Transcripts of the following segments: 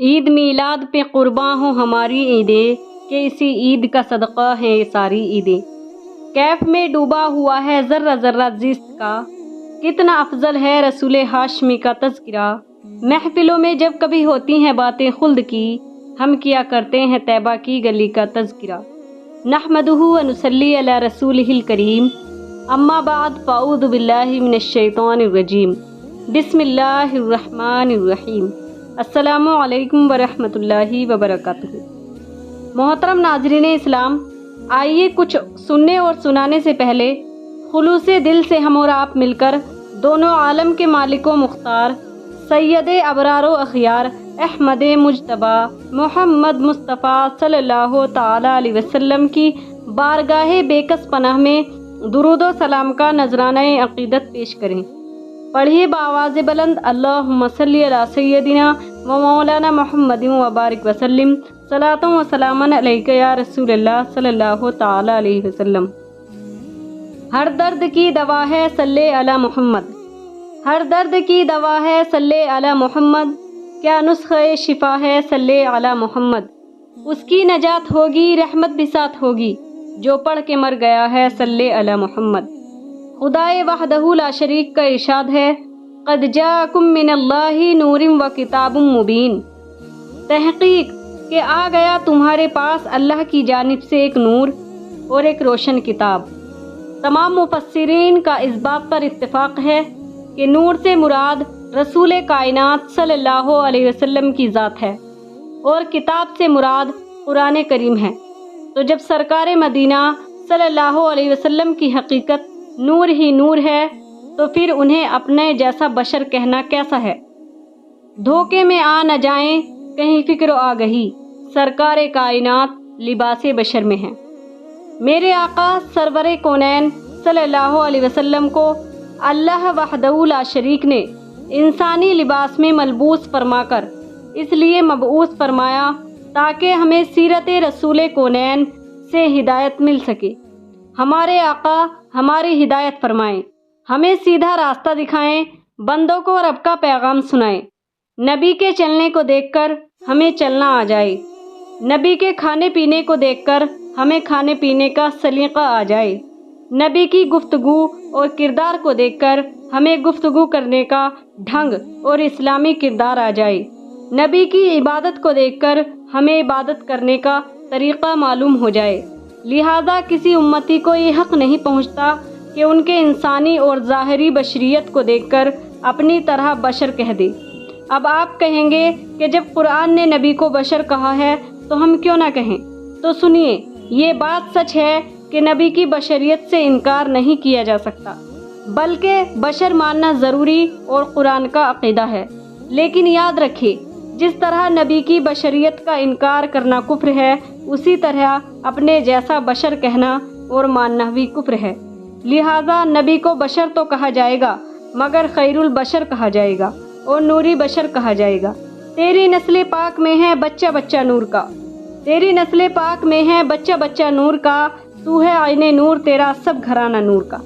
عید میلاد پہ قرباں ہو ہماری عیدیں کہ اسی عید کا صدقہ ہے یہ ساری عیدیں۔ کیف میں ڈوبا ہوا ہے ذرہ ذرہ زیست کا، کتنا افضل ہے رسول ہاشمی کا تذکرہ۔ محفلوں میں جب کبھی ہوتی ہیں باتیں خلد کی، ہم کیا کرتے ہیں طیبہ کی گلی کا تذکرہ۔ نحمدہ و نصلی علی رسولہ الکریم، اما بعد فاعوذ باللہ من الشیطان الرجیم، بسم اللہ الرحمن الرحیم۔ السلام علیکم ورحمۃ اللہ وبرکاتہ۔ محترم ناظرین اسلام، آئیے کچھ سننے اور سنانے سے پہلے خلوص دل سے ہم اور آپ مل کر دونوں عالم کے مالک و مختار سید ابرار و اخیار احمد مجتبیٰ محمد مصطفیٰ صلی اللہ تعالی علیہ وسلم کی بارگاہ بیکس پناہ میں درود و سلام کا نذرانہ عقیدت پیش کریں۔ پڑھیے بآواز بلند، اللہم صلی علی سیدنا و مولانا محمد و بارک وسلم، صلاۃ و سلام علیک یا رسول اللہ صلی اللہ تعالی علیہ وسلم۔ ہر درد کی دوا ہے صلی علی محمد، ہر درد کی دوا ہے صلی علی محمد، کیا نسخہ شفا ہے صلی علی محمد۔ اس کی نجات ہوگی رحمت بھی ساتھ ہوگی، جو پڑھ کے مر گیا ہے صلی علی محمد۔ خدائے وحدہ لا شریک کا ارشاد ہے، قد جاءکم من اللہ نور و کتاب مبین۔ تحقیق کہ آ گیا تمہارے پاس اللہ کی جانب سے ایک نور اور ایک روشن کتاب۔ تمام مفسرین کا اس بات پر اتفاق ہے کہ نور سے مراد رسول کائنات صلی اللہ علیہ وسلم کی ذات ہے اور کتاب سے مراد قرآن کریم ہے۔ تو جب سرکار مدینہ صلی اللہ علیہ وسلم کی حقیقت نور ہی نور ہے تو پھر انہیں اپنے جیسا بشر کہنا کیسا ہے؟ دھوکے میں آ نہ جائیں کہیں فکر و آگہی، سرکار کائنات لباس بشر میں ہیں۔ میرے آقا سرور کونین صلی اللہ علیہ وسلم کو اللہ وحدہ لا شریک نے انسانی لباس میں ملبوس فرما کر اس لیے مبعوث فرمایا تاکہ ہمیں سیرت رسول کونین سے ہدایت مل سکے۔ ہمارے آقا ہماری ہدایت فرمائیں، ہمیں سیدھا راستہ دکھائیں، بندوں کو رب کا پیغام سنائیں۔ نبی کے چلنے کو دیکھ کر ہمیں چلنا آ جائے، نبی کے کھانے پینے کو دیکھ کر ہمیں کھانے پینے کا سلیقہ آ جائے، نبی کی گفتگو اور کردار کو دیکھ کر ہمیں گفتگو کرنے کا ڈھنگ اور اسلامی کردار آ جائے، نبی کی عبادت کو دیکھ کر ہمیں عبادت کرنے کا طریقہ معلوم ہو جائے۔ لہذا کسی امتی کو یہ حق نہیں پہنچتا کہ ان کے انسانی اور ظاہری بشریت کو دیکھ کر اپنی طرح بشر کہہ دے۔ اب آپ کہیں گے کہ جب قرآن نے نبی کو بشر کہا ہے تو ہم کیوں نہ کہیں؟ تو سنیے، یہ بات سچ ہے کہ نبی کی بشریت سے انکار نہیں کیا جا سکتا، بلکہ بشر ماننا ضروری اور قرآن کا عقیدہ ہے۔ لیکن یاد رکھیے، جس طرح نبی کی بشریت کا انکار کرنا کفر ہے، اسی طرح اپنے جیسا بشر کہنا اور ماننا بھی کفر ہے۔ لہذا نبی کو بشر تو کہا جائے گا مگر خیر البشر کہا جائے گا اور نوری بشر کہا جائے گا۔ تیری نسل پاک میں ہے بچہ بچہ نور کا، تیری نسل پاک میں ہے بچہ بچہ نور کا، تو ہے عین نور تیرا سب گھرانہ نور کا۔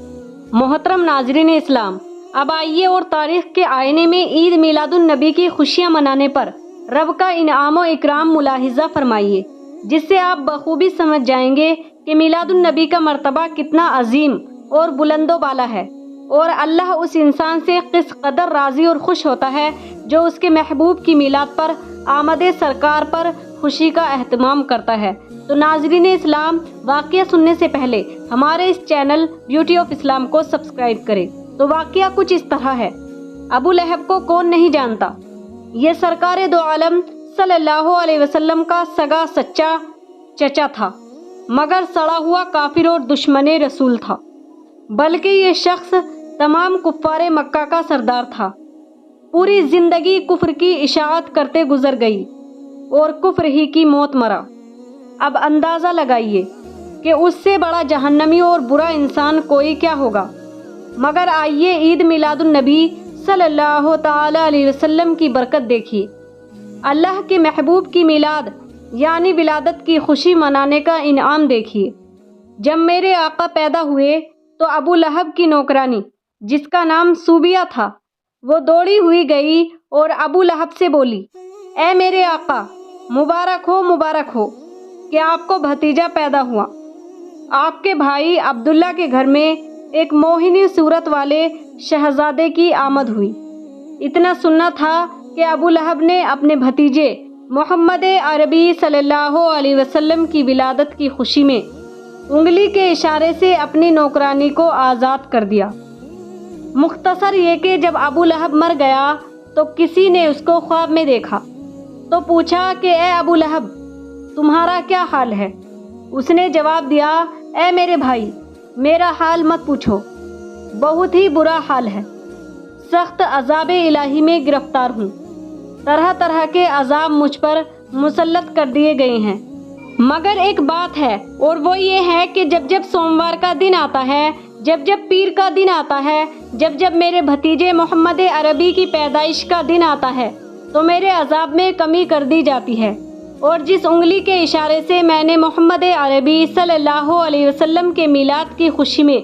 محترم ناظرین اسلام، اب آئیے اور تاریخ کے آئینے میں عید میلاد النبی کی خوشیاں منانے پر رب کا انعام و اکرام ملاحظہ فرمائیے، جس سے آپ بخوبی سمجھ جائیں گے کہ میلاد النبی کا مرتبہ کتنا عظیم اور بلند و بالا ہے، اور اللہ اس انسان سے کس قدر راضی اور خوش ہوتا ہے جو اس کے محبوب کی میلاد پر آمد سرکار پر خوشی کا اہتمام کرتا ہے۔ تو ناظرین اسلام، واقعہ سننے سے پہلے ہمارے اس چینل بیوٹی آف اسلام کو سبسکرائب کریں۔ تو واقعہ کچھ اس طرح ہے۔ ابو لہب کو کون نہیں جانتا؟ یہ سرکار دو عالم صلی اللہ علیہ وسلم کا سگا سچا چچا تھا، مگر سڑا ہوا کافر اور دشمن رسول تھا، بلکہ یہ شخص تمام کفار مکہ کا سردار تھا۔ پوری زندگی کفر کی اشاعت کرتے گزر گئی اور کفر ہی کی موت مرا۔ اب اندازہ لگائیے کہ اس سے بڑا جہنمی اور برا انسان کوئی کیا ہوگا۔ مگر آئیے عید میلاد النبی صلی اللہ تعالی علیہ وسلم کی برکت دیکھیے۔ اللہ کے محبوب کی میلاد یعنی ولادت کی خوشی منانے کا انعام دیکھیے۔ جب میرے آقا پیدا ہوئے تو ابو لہب کی نوکرانی جس کا نام صوبیہ تھا وہ دوڑی ہوئی گئی اور ابو لہب سے بولی، اے میرے آقا، مبارک ہو کہ آپ کو بھتیجا پیدا ہوا۔ آپ کے بھائی عبداللہ کے گھر میں ایک موہنی صورت والے شہزادے کی آمد ہوئی۔ اتنا سننا تھا کہ ابو لہب نے اپنے بھتیجے محمد عربی صلی اللہ علیہ وسلم کی ولادت کی خوشی میں انگلی کے اشارے سے اپنی نوکرانی کو آزاد کر دیا۔ مختصر یہ کہ جب ابو لہب مر گیا تو کسی نے اس کو خواب میں دیکھا تو پوچھا کہ اے ابو لہب، تمہارا کیا حال ہے؟ اس نے جواب دیا، اے میرے بھائی، میرا حال مت پوچھو، بہت ہی برا حال ہے، سخت عذاب الہی میں گرفتار ہوں، طرح طرح کے عذاب مجھ پر مسلط کر دیے گئے ہیں، مگر ایک بات ہے اور وہ یہ ہے کہ جب جب سوموار کا دن آتا ہے، جب جب پیر کا دن آتا ہے، جب جب میرے بھتیجے محمد عربی کی پیدائش کا دن آتا ہے تو میرے عذاب میں کمی کر دی جاتی ہے، اور جس انگلی کے اشارے سے میں نے محمد عربی صلی اللہ علیہ وسلم کے میلاد کی خوشی میں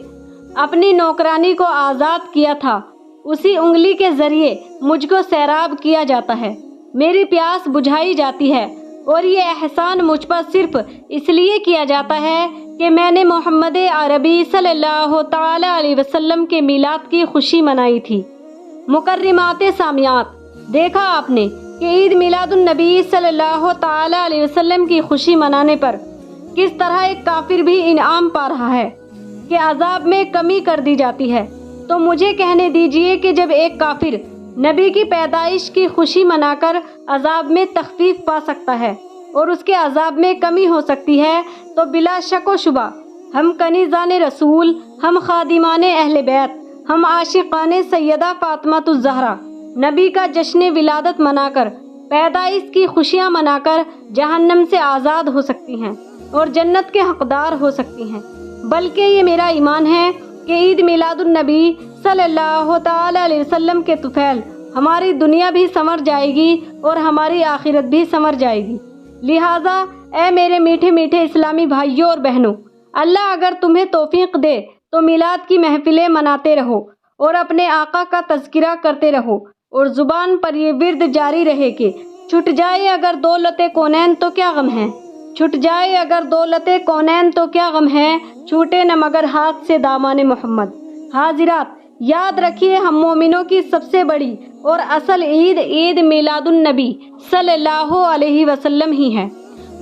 اپنی نوکرانی کو آزاد کیا تھا، اسی انگلی کے ذریعے مجھ کو سیراب کیا جاتا ہے، میری پیاس بجھائی جاتی ہے، اور یہ احسان مجھ پر صرف اس لیے کیا جاتا ہے کہ میں نے محمد عربی صلی اللہ تعالی علیہ وسلم کے میلاد کی خوشی منائی تھی۔ مکرمات سامعات، دیکھا آپ نے کہ عید میلاد النبی صلی اللہ تعالی علیہ وسلم کی خوشی منانے پر کس طرح ایک کافر بھی انعام پا رہا ہے کہ عذاب میں کمی کر دی جاتی ہے۔ تو مجھے کہنے دیجئے کہ جب ایک کافر نبی کی پیدائش کی خوشی منا کر عذاب میں تخفیف پا سکتا ہے اور اس کے عذاب میں کمی ہو سکتی ہے، تو بلا شک و شبہ ہم کنیزان رسول، ہم خادمان اہل بیت، ہم عاشقان سیدہ فاطمہ الزہرا نبی کا جشن ولادت منا کر، پیدائش کی خوشیاں منا کر جہنم سے آزاد ہو سکتی ہیں اور جنت کے حقدار ہو سکتی ہیں۔ بلکہ یہ میرا ایمان ہے کہ عید میلاد النبی صلی اللہ تعالی علیہ وسلم کے طفیل ہماری دنیا بھی سنور جائے گی اور ہماری آخرت بھی سنور جائے گی۔ لہٰذا اے میرے میٹھے میٹھے اسلامی بھائیوں اور بہنوں، اللہ اگر تمہیں توفیق دے تو میلاد کی محفلیں مناتے رہو اور اپنے آقا کا تذکرہ کرتے رہو، اور زبان پر یہ ورد جاری رہے کہ چھٹ جائے اگر دولت کونین تو کیا غم ہے، چھٹ جائے اگر دولت کونین تو کیا غم ہے، چھوٹے نہ مگر ہاتھ سے دامان محمد۔ حاضرات، یاد رکھیے ہم مومنوں کی سب سے بڑی اور اصل عید میلاد النبی صلی اللہ علیہ وسلم ہی ہے۔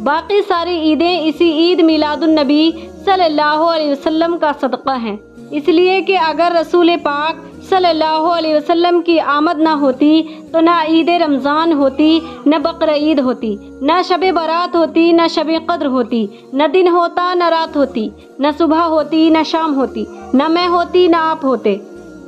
باقی ساری عیدیں اسی عید میلاد النبی صلی اللہ علیہ وسلم کا صدقہ ہیں، اس لیے کہ اگر رسول پاک صلی اللہ علیہ وسلم کی آمد نہ ہوتی تو نہ عید رمضان ہوتی، نہ بقر عید ہوتی، نہ شب برات ہوتی، نہ شب قدر ہوتی، نہ دن ہوتا نہ رات ہوتی، نہ صبح ہوتی نہ شام ہوتی، نہ میں ہوتی نہ آپ ہوتے،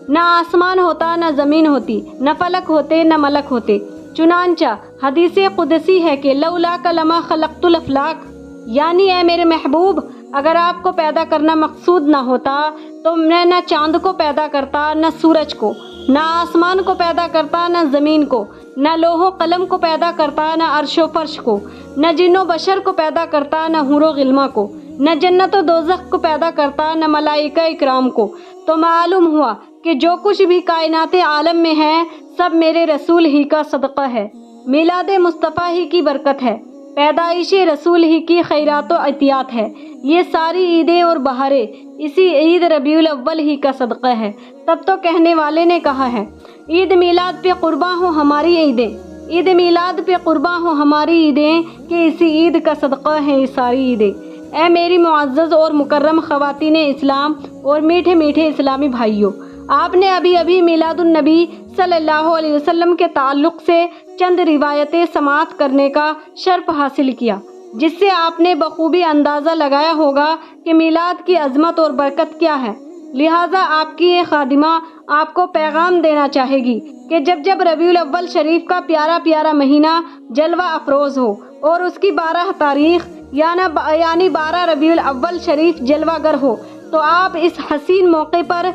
نہ آسمان ہوتا نہ زمین ہوتی، نہ فلک ہوتے نہ ملک ہوتے۔ چنانچہ حدیث قدسی ہے کہ لولاک لما خلقت الافلاک، یعنی اے میرے محبوب، اگر آپ کو پیدا کرنا مقصود نہ ہوتا تو میں نہ چاند کو پیدا کرتا، نہ سورج کو، نہ آسمان کو پیدا کرتا، نہ زمین کو، نہ لوح و قلم کو پیدا کرتا، نہ عرش و فرش کو، نہ جن و بشر کو پیدا کرتا، نہ حور و غلمہ کو، نہ جنت و دوزخ کو پیدا کرتا، نہ ملائکہ اکرام کو۔ تو معلوم ہوا کہ جو کچھ بھی کائنات عالم میں ہے سب میرے رسول ہی کا صدقہ ہے، میلاد مصطفیٰ ہی کی برکت ہے، پیدائش رسول ہی کی خیرات و عطیات ہے۔ یہ ساری عیدیں اور بہاریں اسی عید ربیع الاول ہی کا صدقہ ہے۔ تب تو کہنے والے نے کہا ہے، عید میلاد پہ قرباں ہو ہماری عیدیں، عید میلاد پہ قرباں ہو ہماری عیدیں، کہ اسی عید کا صدقہ ہے یہ ساری عیدیں۔ اے میری معزز اور مکرم خواتین اسلام اور میٹھے میٹھے اسلامی بھائیوں، آپ نے ابھی میلاد النبی صلی اللہ علیہ وسلم کے تعلق سے چند روایتیں سماعت کرنے کا شرف حاصل کیا، جس سے آپ نے بخوبی اندازہ لگایا ہوگا کہ میلاد کی عظمت اور برکت کیا ہے۔ لہٰذا آپ کی یہ خادمہ آپ کو پیغام دینا چاہے گی کہ جب جب ربیع الاول شریف کا پیارا پیارا مہینہ جلوہ افروز ہو اور اس کی 12 تاریخ یعنی 12 ربیع الاول شریف جلوہ گر ہو، تو آپ اس حسین موقع پر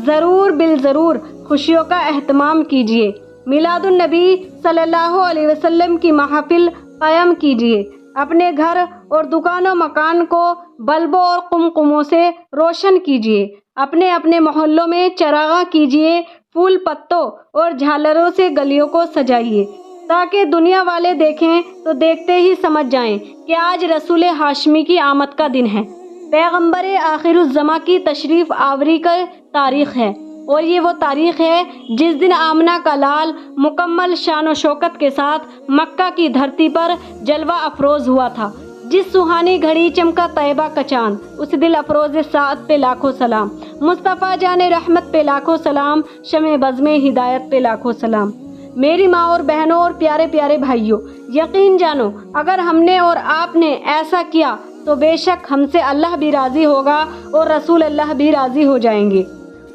ضرور خوشیوں کا اہتمام کیجیے، میلاد النبی صلی اللہ علیہ وسلم کی محافل قائم کیجیے، اپنے گھر اور دکان و مکان کو بلبوں اور قمقموں سے روشن کیجیے، اپنے محلوں میں چراغاں کیجیے، پھول پتوں اور جھالروں سے گلیوں کو سجائیے، تاکہ دنیا والے دیکھیں تو دیکھتے ہی سمجھ جائیں کہ آج رسول ہاشمی کی آمد کا دن ہے، پیغمبر آخر الزماں کی تشریف آوری کا تاریخ ہے، اور یہ وہ تاریخ ہے جس دن آمنہ کا لال مکمل شان و شوکت کے ساتھ مکہ کی دھرتی پر جلوہ افروز ہوا تھا۔ جس سہانی گھڑی چمکا طیبہ کا چاند، اس دل افروز سعد پہ لاکھوں سلام، مصطفیٰ جان رحمت پہ لاکھوں سلام، شمع بزم ہدایت پہ لاکھوں سلام۔ میری ماں اور بہنوں اور پیارے پیارے بھائیوں، یقین جانو اگر ہم نے اور آپ نے ایسا کیا تو بے شک ہم سے اللہ بھی راضی ہوگا اور رسول اللہ بھی راضی ہو جائیں گے،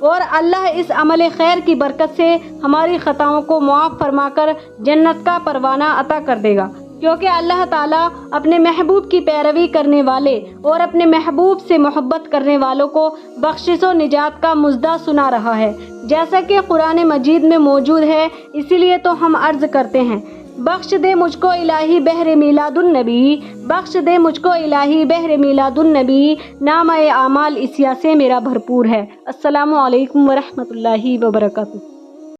اور اللہ اس عمل خیر کی برکت سے ہماری خطاؤں کو معاف فرما کر جنت کا پروانہ عطا کر دے گا، کیونکہ اللہ تعالیٰ اپنے محبوب کی پیروی کرنے والے اور اپنے محبوب سے محبت کرنے والوں کو بخشش و نجات کا مژدہ سنا رہا ہے، جیسا کہ قرآن مجید میں موجود ہے۔ اسی لیے تو ہم عرض کرتے ہیں، بخش دے مجھ کو الہی بہر میلاد النبی، بخش دے مجھ کو الہی بہر میلاد النبی، نامہ اعمال اسیا سے میرا بھرپور ہے۔ السلام علیکم ورحمۃ اللہ وبرکاتہ۔